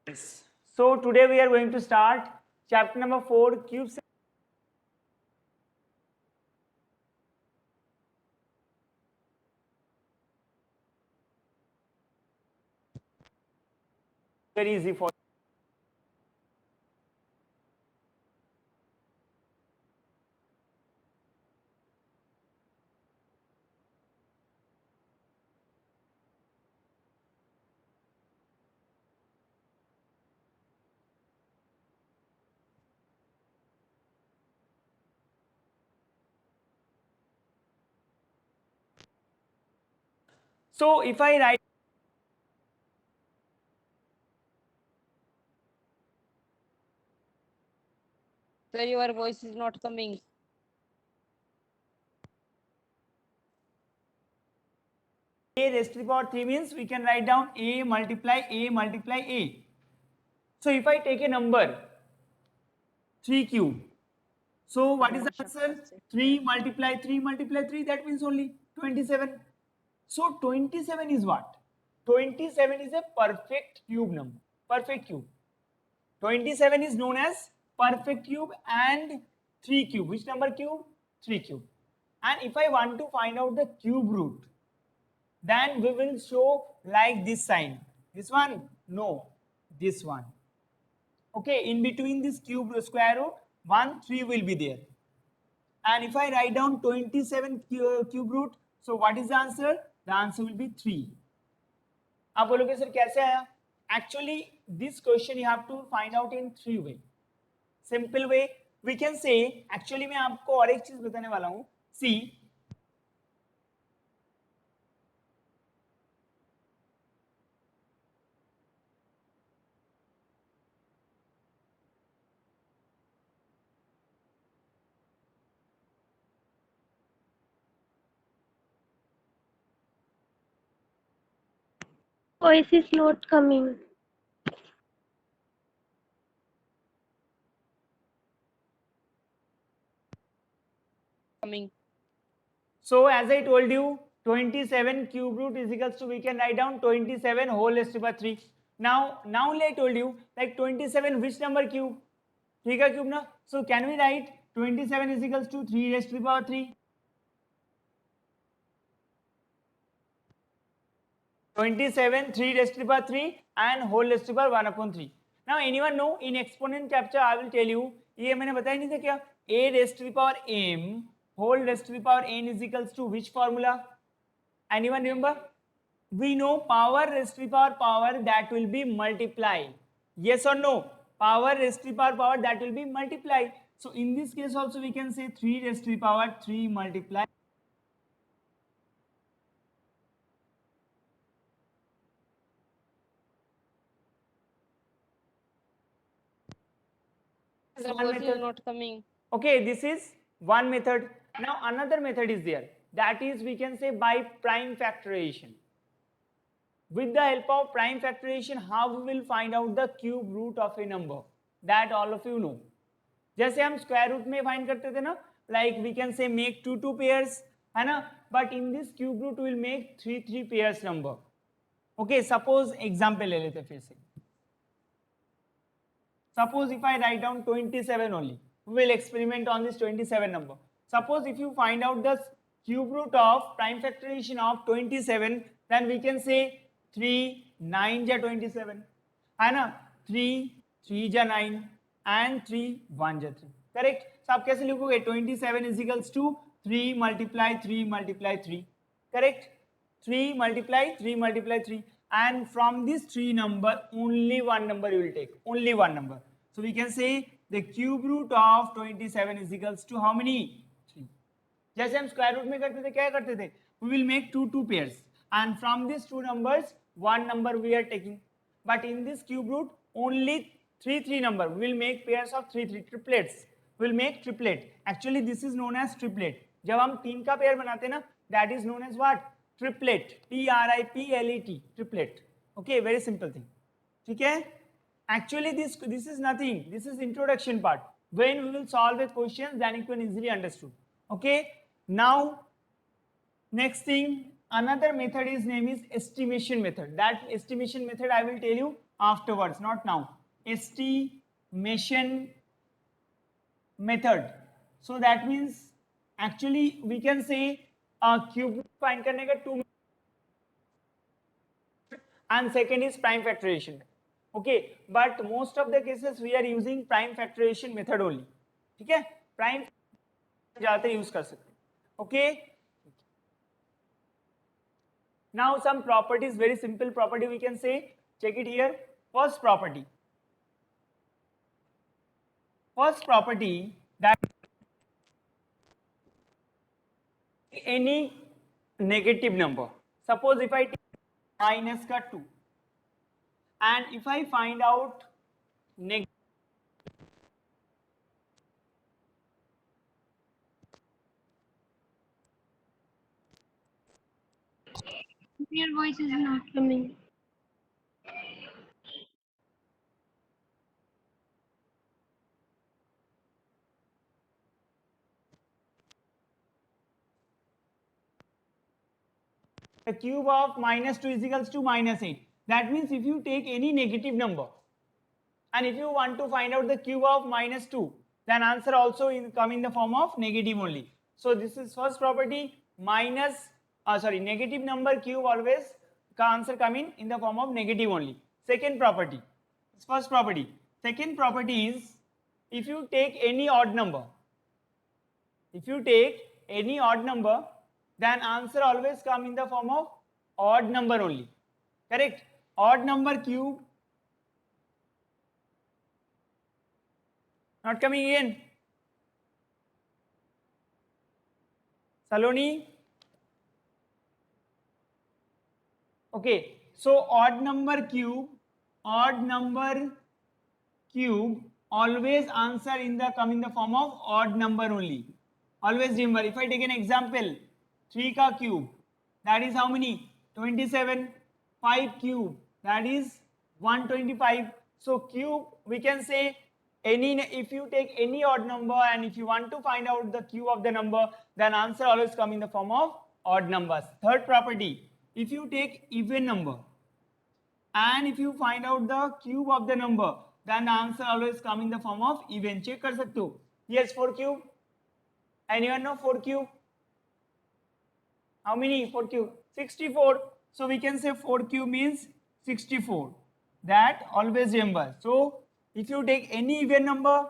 Yes. So today we are going to start chapter number 4, cubes. Very easy for. So if I write Sir, your voice is not coming. a raised to the power 3 means we can write down a multiply a multiply a. So if I take a number 3 cube, so what is the answer? 3 multiply 3 multiply 3, that means only 27. So 27 is what? 27 is a perfect cube number. Perfect cube. 27 is known as perfect cube and 3 cube. Which number cube? 3 cube. And if I want to find out the cube root, then we will show like this sign. This one? No. This one. Okay, in between this cube square root, 1, 3 will be there. And if I write down 27 cube root, so what is the answer? The answer will be 3. आप बोलोगे sir कैसे आया? Actually, this question you have to find out in 3 ways. Simple way we can say, actually मैं आपको और एक चीज बताने वाला हूं. सी, Voice is not coming. Coming. so as I told you, 27 cube root is equals to, we can write down 27 whole raised to the power 3. Now only I told you, like 27 which number cube? 3 का cube ना. So can we write 27 is equals to 3 raised to the power 3? 27 3 raised to the power 3 and whole raised to the power 1 upon 3. Now anyone know in exponent capture I will tell you, ये मैंने बताया नहीं था क्या? A raised to the power m whole raised to the power n is equals to which formula? Anyone remember? We know power raised to the power that will be multiply. Yes or no? Power raised to the power that will be multiply. So in this case also we can say 3 raised to the power 3 multiply. The voice is not coming. Okay, this is one method. Now another method is there. That is, we can say by prime factorization. With the help of prime factorization, how we will find out the cube root of a number? That all of you know. जैसे हम square root में find करते थे ना, like we can say make two pairs, है ना, but in this cube root will make three pairs number. Okay, suppose example ले लेते फिर से. Suppose if I write down 27 only, we will experiment on this 27 number. Suppose if you find out the cube root of prime factorization of 27, then we can say 3 9 ja 27, है ना, 3 3 ja 9 and 3 1 ja 3. Correct? So आप कैसे लिखोगे? 27 is equals to 3 multiply 3 multiply 3. Correct? 3 multiply 3 multiply 3, and from this 3 number only one number you will take, only one number. So we can say the cube root of 27 is equals to how many? 3. जैसे हम square root में करते थे, क्या करते थे? We will make two pairs, and from these two numbers one number we are taking. But in this cube root only three number, we will make pairs of three triplets. We will make triplet. Actually this is known as triplet. जब हम तीन का pair बनाते हैं ना, that is known as what? Triplet. Triplet. Triplet. Okay, very simple thing. ठीक है? Actually this is nothing. This is introduction part. When we will solve the questions, then you can easily understood. Okay. Now next thing, another method is name is estimation method. That estimation method I will tell you afterwards, not now. Estimation method. So that means actually we can say cube root find करने का 2 and second is prime factorization. Okay, but most of the cases we are using prime factorization method only. ठीक है, prime ज़्यादातर use कर सकते हैं. Okay. Now some properties, very simple property we can say. Check it here. First property that any negative number. Suppose if I take minus का 2 and if I find out negative, Your voice is not coming. the cube of minus 2 is equals to minus 8. That means if you take any negative number and if you want to find out the cube of minus 2, then answer also come in the form of negative only. So this is first property, negative number cube always answer come in the form of negative only. Second property, first property. Second property is if you take any odd number, then answer always come in the form of odd number only. Correct? Odd number cube not coming in. Saloni? Okay, so odd number cube always answer come in the form of odd number only. Always remember, if I take an example, 3 ka cube, that is how many? 27. 5 cube, that is 125. So cube, we can say if you take any odd number and if you want to find out the cube of the number, then answer always come in the form of odd numbers. Third property, if you take even number and if you find out the cube of the number, then the answer always come in the form of even. Check कर सकते हो. Yes, 4 cube. Anyone know 4 cube? How many 4 cube? 64. So we can say 4 cube means 64. That always remember. So if you take any even number,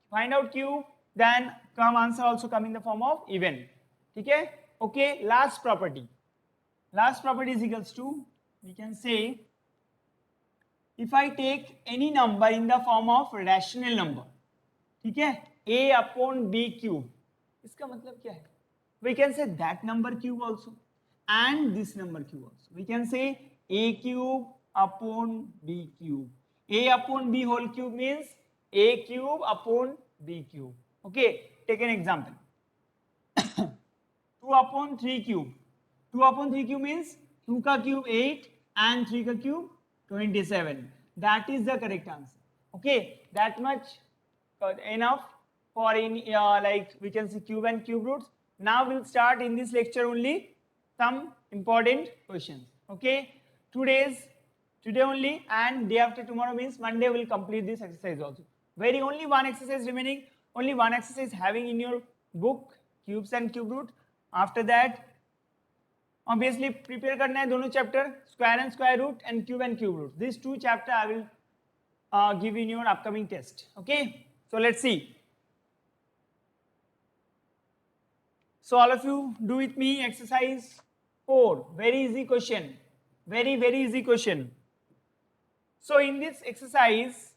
find out cube, then answer also come in the form of even. Okay? Okay, last property. Last property is equals to, we can say, if I take any number in the form of rational number, ठीक है, a upon b cube, इसका मतलब क्या है? We can say that number cube also and this number cube also. We can say a cube upon b cube. A upon b whole cube means a cube upon b cube. Okay, take an example. 2 upon 3 cube. 2 upon 3 cube means 2 ka cube 8 and 3 ka cube 27. That is the correct answer. Okay, that much enough for any like we can see cube and cube roots. Now we'll start in this lecture only some important questions. Okay, today only and day after tomorrow means Monday we'll complete this exercise also. Only one exercise remaining, only one exercise having in your book cubes and cube root. After that obviously prepare करना है दोनों chapter square and square root and cube root. These two chapter I will give in your upcoming test. Okay, so let's see. So all of you do with me exercise 4. Very easy question. Very easy question. So in this exercise,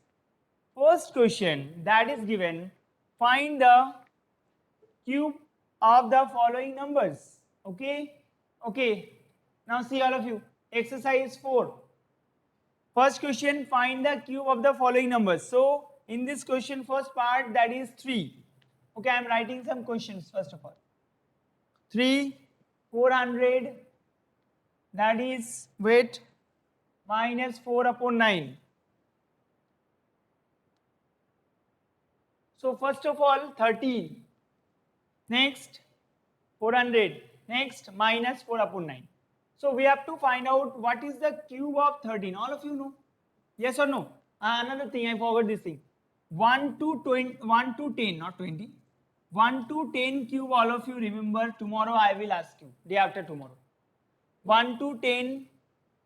first question that is given, find the cube of the following numbers. Okay. Okay. Now see all of you. Exercise 4. First question, find the cube of the following numbers. So in this question, first part that is 3. Okay, I am writing some questions first of all. 3, 400, that is weight minus 4 upon 9. So first of all 13, next 400, next minus 4 upon 9. So we have to find out what is the cube of 13. All of you know. Yes or no? Another thing, I forgot this thing. 1 to 20, 1 to 10, not 20. 1 to 10 cube, all of you remember, tomorrow I will ask you, day after tomorrow. 1 to 10,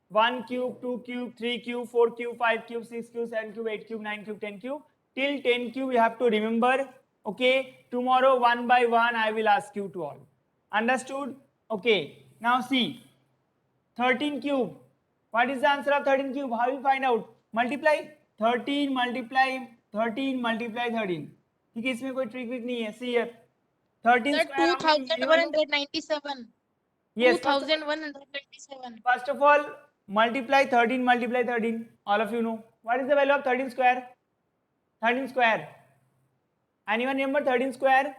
1 cube, 2 cube, 3 cube, 4 cube, 5 cube, 6 cube, 7 cube, 8 cube, 9 cube, 10 cube. Till 10 cube you have to remember. Okay, tomorrow one by one I will ask you to all. Understood? Okay, now see. 13 cube. What is the answer of 13 cube? How will you find out? Multiply 13 multiply 13 multiply 13. ठीक है, इसमें कोई trick Wick नहीं है. See here. 13 Sir, square. How many? Anyone know? 2197. Yes. 2197. First of all, multiply 13 multiply 13. All of you know. What is the value of 13 square? 13 square. Anyone remember 13 square?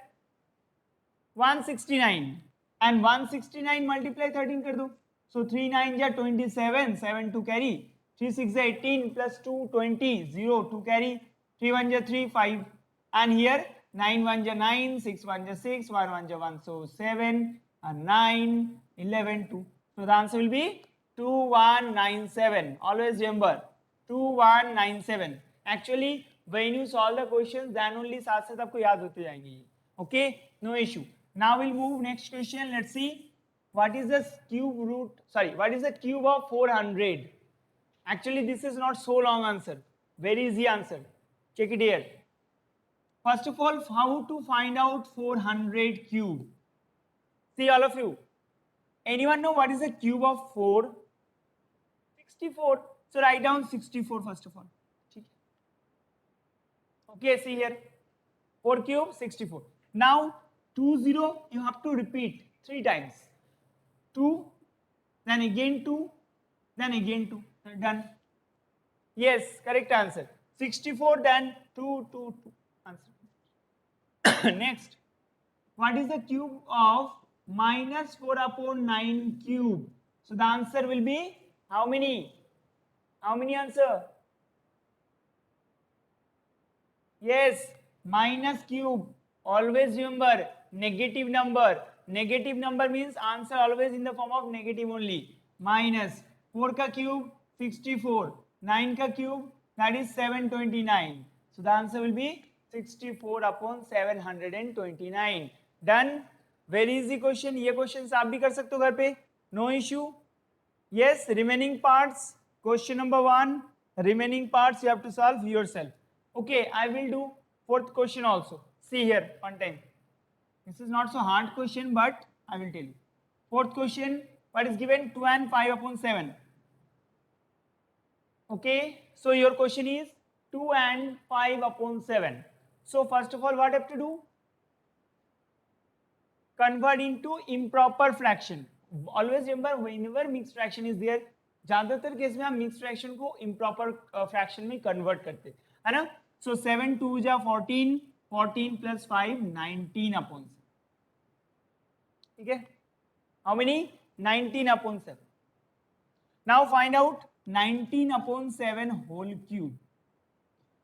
169. And 169 multiply 13 कर दो. So 3 9 ja 27, 7 to carry. 3 6 ja 18 plus 2 20, 0 to carry. 3 1 ja 3 5. And here 9 1 ja 9, 6 1 ja 6, 1 1 ja 1. So 7 and 9, 11 2. So the answer will be 2197. Always remember 2197. Actually when you solve the questions then only साथ साथ आपको याद होते जाएंगे. Okay, no issue. Now we'll move next question. Let's see. What is the cube root? Sorry, what is the cube of 400? Actually, this is not so long answer. Very easy answer. Check it here. First of all, how to find out 400 cube? See, all of you. Anyone know what is the cube of 4? 64. So write down 64 first of all. Okay, see here. 4 cube, 64. Now, 20, you have to repeat 3 times. 2, then again 2, then again 2. Done. Yes, correct answer. 64, then 2, 2, 2. Answer. Next, what is the cube of minus 4 upon 9 cube? So the answer will be how many? How many answer? Yes, minus cube. Always remember negative number. Negative number means answer always in the form of negative only. Minus 4 ka cube 64, 9 ka cube that is 729. So the answer will be 64 upon 729. Done. Very easy question. ये questions आप भी कर सकते हो घर पे. No issue. Yes, remaining parts. Question number 1. Remaining parts you have to solve yourself. Okay, I will do 4th question also. See here one time. This is not so hard question, but I will tell you. 4th question, what is given? 2 and 5 upon 7. Okay, so your question is 2 and 5 upon 7. So first of all, what I have to do? Convert into improper fraction. Always remember, whenever mixed fraction is there, ज़्यादातर case में हम mix fraction को improper fraction में convert करते है ना. सो 7 2 जा 14, 14 plus 5 19 upon 7. ठीक है. How many? 19 upon 7. Now find out 19 upon 7 whole cube.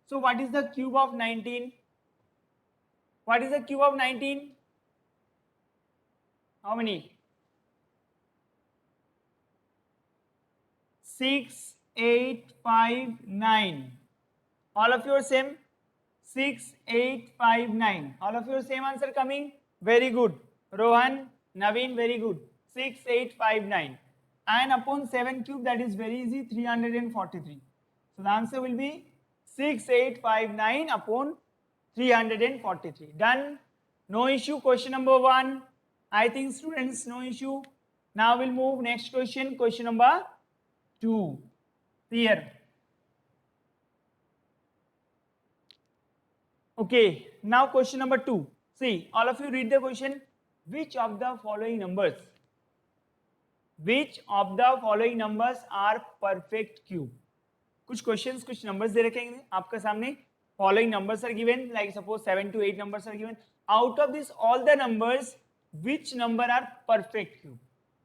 So what is the cube of 19? What is the cube of 19? How many? 6 8 5 9. All of you are same. 6 8 5 9. All of you are same answer coming. Very good. Rohan, Naveen, very good. 6 8 5 9. And upon 7 cube, that is very easy, 343. So the answer will be 6 8 5 9 upon 343. Done. No issue. Question number 1. I think students, no issue. Now we'll move next question. Question number 2. Here. Okay. Now question number 2. See, all of you read the question. Which of the following numbers? Which of the following numbers are perfect cube? कुछ questions, कुछ numbers दे रखे हैं आपका सामने. Following numbers are given, like suppose 7 to 8 numbers are given. Out of this, all the numbers, which number are perfect cube?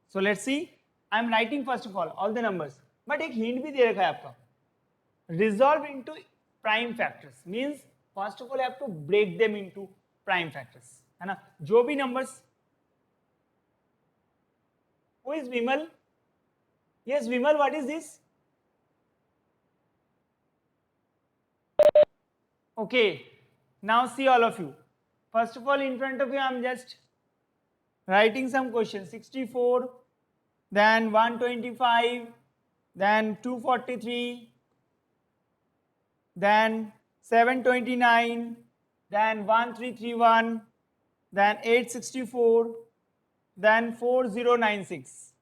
So let's see. I am writing first of all the numbers. But एक hint भी दे रखा है आपका. Resolve into prime factors means first of all you have to break them into prime factors. है ना? जो भी numbers. Who is Vimal? Yes, Vimal, what is this? Okay, now see all of you. First of all, in front of you, I'm just writing some questions. 64, then 125, then 243, then 729, then 1331, then 864, then 4096,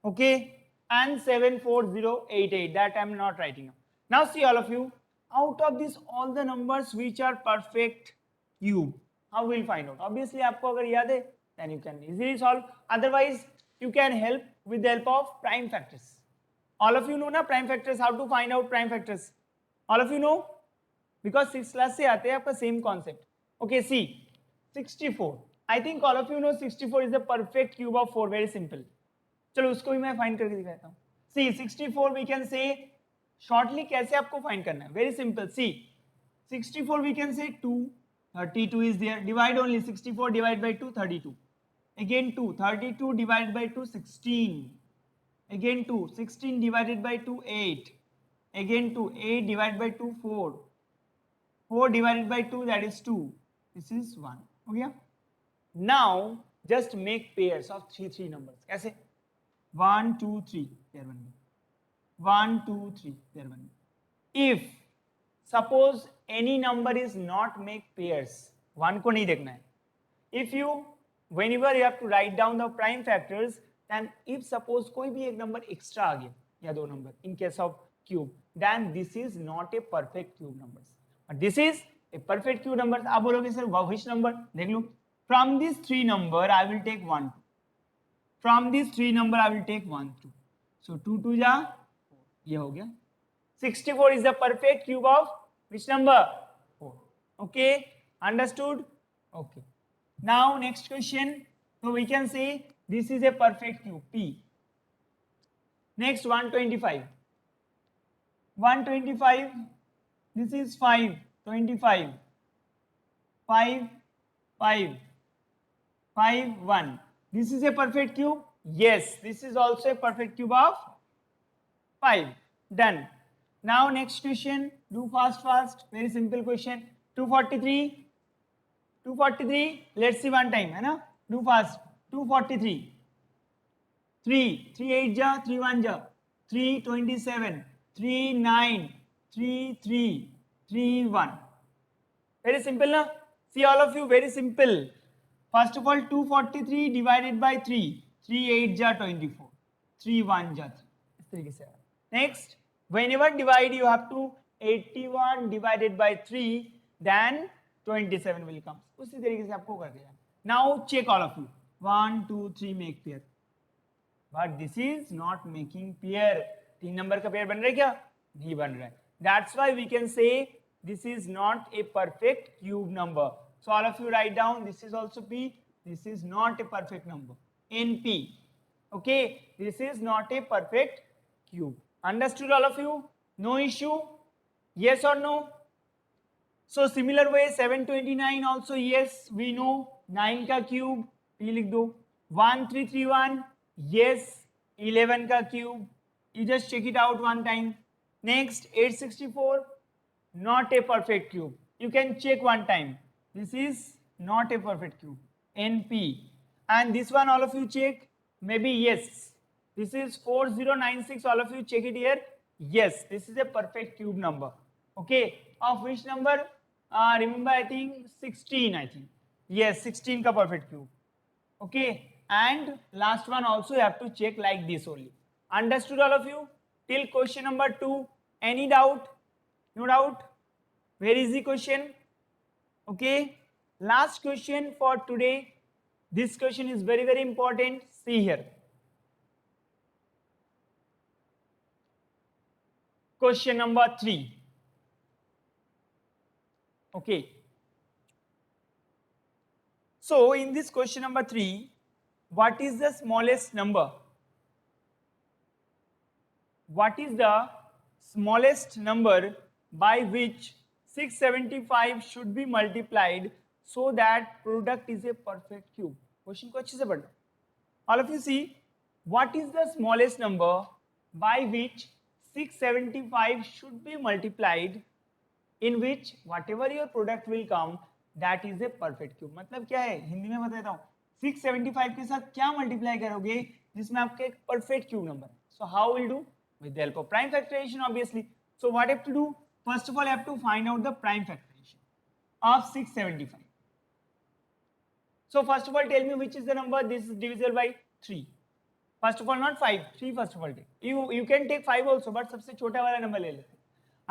okay, and 74088. That I'm not writing now. See all of you, out of this all the numbers which are perfect cube, how we'll find out? Obviously आपको अगर याद है then you can easily solve. Otherwise you can help with the help of prime factors. All of you know ना prime factors, how to find out prime factors? All of you know, because 6th class से आते हैं आपका same concept. Okay, see 64. I think all of you know 64 is the perfect cube of 4. Very simple. चलो उसको भी मैं find करके दिखाता हूँ. See 64 we can say shortly कैसे आपको फाइंड करना है? Very simple. See 64 we can say 2, 32 is there. Divide only 64 divided by 2, 32. Again 2, 32 divided by 2, 16. Again 2, 16 divided by 2, 8. Again 2, 8 divided by 2, 4. 4 divided by 2, that is 2. This is 1. Okay? Now just make pairs of 3 numbers. कैसे? 1, 2, 3. There one. 1, 2, 3. There one. If suppose any number is not make pairs, 1 को नहीं देखना है. If you whenever you have to write down the prime factors, then if suppose कोई भी एक number extra आ गया या 2 number in case of cube, then this is not a perfect cube numbers. But this is a perfect cube numbers. आप बोलोगे sir which number? देख लो. From these 3 number I will take 1. From these 3 number I will take 1, 2. So 2 2 जा, ये हो गया. 64 is the perfect cube of which number? 4. Okay, understood? Okay. Now next question. So we can say this is a perfect cube P. Next 125. 125. This is 5. 25. 5 5 5 1. This is a perfect cube. Yes, this is also a perfect cube of 5. Done. Now next question. Do fast. Very simple question. 243. 243. Let's see one time. है ना? Do fast. 243. 3. 3 8 जा. 3 1 जा. 3 27. 3 9. 3 3. 3 1. Very simple ना? See all of you, very simple. First of all 243 divided by 3. 3 8 जा 24. 3 1 जा 3. इस तरीके से. Next, whenever divide you have to 81 divided by 3, then 27 will come. उसी तरीके से आपको करके जाना. Now check all of you. 1 2 3 make pair. But this is not making pair. 3 number का pair बन रहा है क्या? नहीं बन रहा है. That's why we can say this is not a perfect cube number. So all of you write down, this is also P. This is not a perfect number. NP. Okay, this is not a perfect cube. Understood all of you? No issue? Yes or no? So similar way 729 also yes, we know. 9 का cube P लिख दो. 1331 yes, 11 का cube. You just check it out one time. Next 864 not a perfect cube. You can check one time. This is not a perfect cube. NP. And this one all of you check. Maybe yes. This is 4096. All of you check it here. Yes, this is a perfect cube number. Okay. Of which number? Remember I think 16 I think. Yes, 16 ka perfect cube. Okay. And last one also you have to check like this only. Understood all of you? Till question number 2. Any doubt? No doubt? Very easy question. Okay. Last question for today. This question is very, very important. See here. Question number 3. Okay. So in this question number 3, what is the smallest number? What is the smallest number by which 675 should be multiplied so that product is a perfect cube? Question को अच्छे से पढ़ना. All of you see, what is the smallest number by which 675 should be multiplied in which whatever your product will come that is a perfect cube. मतलब क्या है, हिंदी में बता देता हूँ, 675 के साथ क्या मल्टीप्लाई करोगे जिसमें आपका एक परफेक्ट क्यूब नंबर है. So how will do? With the help of prime factorization, obviously. So what have to do? First of all, I have to find out the prime factorization of 675. So first of all, tell me which is the number this is divisible by 3. First of all, not 5, 3 first of all take. You can take 5 also, but सबसे छोटा वाला number ले लेते हैं,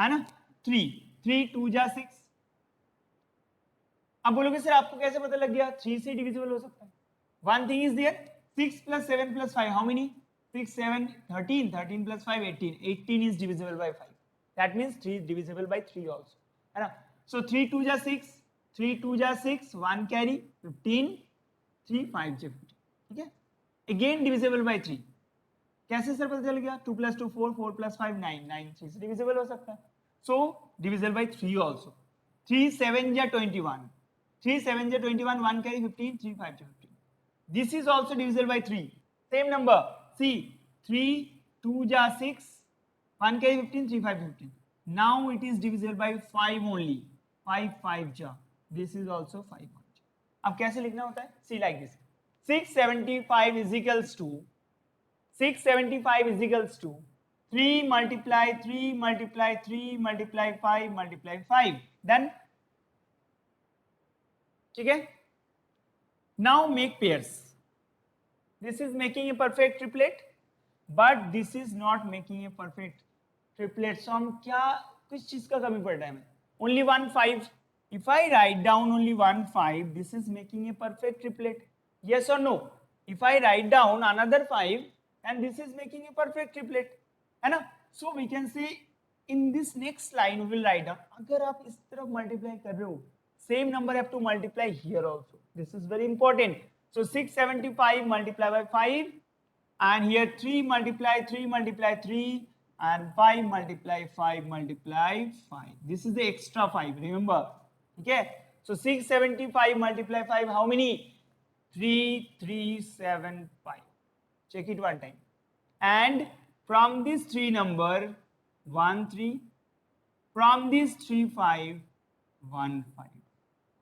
है ना. 3 2 जा 6. अब बोलोगे सर आपको कैसे पता लग गया 3 से डिविजिबल हो सकता है? One thing is there, 6 plus 7 plus 5, how many? 6, 7, 13, 13 plus 5, 18. 18 is divisible by 5. That means 3 is divisible by 3 also. है ना. So 3 2 जा 6, 3 2 जा 6, 1 carry, 15, 3 5 जा 15. ठीक है. Again divisible by 3. कैसे सर पता चल गया? 2 plus 2 4, 4 plus 5 9, 9 3 से divisible हो सकता है. So divisible by 3 also. 3 7 जा 21, 3 7 जा 21, 1 carry 15, 3 5 जा 15. This is also divisible by 3. Same number. See, 3 2 ja 6, 1 carry 15, 3 5 15. Now it is divisible by 5 only. 5 5 ja. This is also 5 1. अब कैसे लिखना होता है? See like this. 675 is equals to 675 is equals to 3 multiply 3 multiply 3 multiply 5 multiply 5. Then ठीक है. Now make pairs. This is making a perfect triplet, but this is not making a perfect triplet. So हम क्या किस चीज का कमी पड़ रहा है हमें? Only 1 5. If I write down only 1 5, this is making a perfect triplet. Yes or no? If I write down another 5, and this is making a perfect triplet, है ना? So we can say in this next line we will write down. अगर आप इस तरफ multiply कर रहे हो, same number have to multiply here also. This is very important. So 675 multiplied by 5, and here 3 multiply 3 multiply 3, and 5 multiply 5 multiply 5. This is the extra 5, remember. Okay. So 675 multiply 5, how many? 3375. Check it one time. And from this 3 number, 1 3. From this 3 5, 1 5.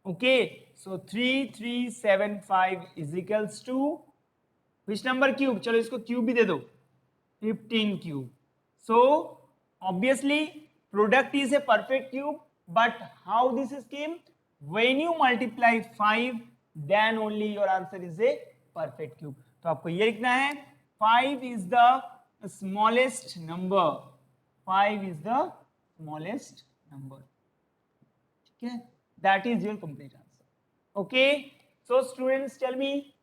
Okay, so 3375 is equals to which number cube? चलो इसको cube भी दे दो, 15 cube. So obviously product is a perfect cube, but how this is came? When you multiply 5, then only your answer is a perfect cube. तो आपको ये लिखना है 5 is the smallest number. 5 is the smallest number. ठीक है. That is your complete answer. Okay. So students, tell me